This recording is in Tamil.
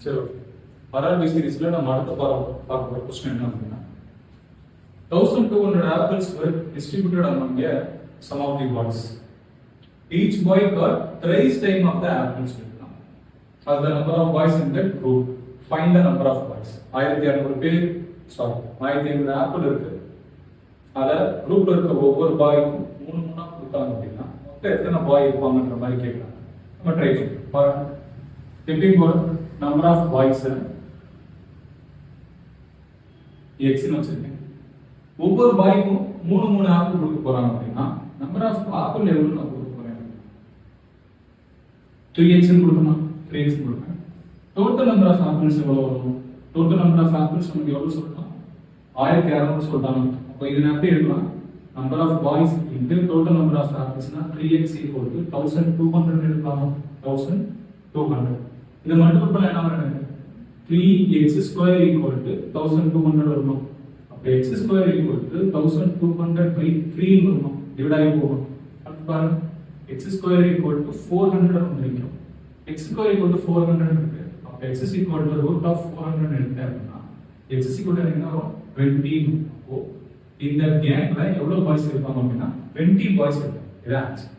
சரி ஓகே. பராபி சீரிஸ்ல நம்ம அடுத்த பார்க்க கொஸ்டின் என்ன அப்படின்னா 1200 apples were distributed among some of the boys. Each boy got thrice time of the apples. As the number of boys in that group, find the number of boys. 1200 பேர் சாரி 1200 ஆப்பிள் இருக்கு. அத குரூப்ல இருக்க ஒவ்வொரு பாய்க்கும் 3 கொடுத்தாங்க அப்படின்னா மொத்தம் எத்தனை பாய் இருப்பாங்கன்ற மாதிரி கேட்கலாம். நம்ம ட்ரை பண்ணலாம். எப்படி போறோம்? நம்பர் ஆஃப் பாய்ஸ் எக்ஸ்னு வச்சிருக்கேன். ஒவ்வொரு பாய்க்கும் 3 ஆப்பிள் கொடுக்க போறாங்க அப்படின்னா நம்பர் ஆஃப் ஆப்பிள் எவ்வளவு நான் கொடுக்க போறேன்? 3x கொடுக்கணும், 3x கொடுப்பேன். டோட்டல் நம்பர் ஆஃப் ஆப்பிள்ஸ் எவ்வளவு வரும்? டோட்டல் நம்பர் ஆஃப் ஆப்பிள்ஸ் நமக்கு எவ்வளவு சொல்லலாம்? 1200 சொல்றாங்க. அப்போ இது நான் எப்படி எடுக்கலாம்? Number of boys into total number of ஆப்பிள்ஸ்னா 3x = 1200 எடுக்கலாம். 1200 இது மல்டிபிள் பண்ணா என்ன வரும்? 3x² = 1200 வரும். அப்ப x² = 1200/3 வரும். டிவைட் ஆகி போகும். அப்ப பாருங்க x² = 400 வந்துரும். x² = 400 இருக்கு. அப்ப x √400 எடுத்தா x என்ன வரும்? 20. அப்போ இந்த கேங்ல எவ்வளவு பாய்ஸ் இருப்பாங்க அப்படின்னா 20 பாய்ஸ் இருப்பாங்க. இது ஆன்சர்.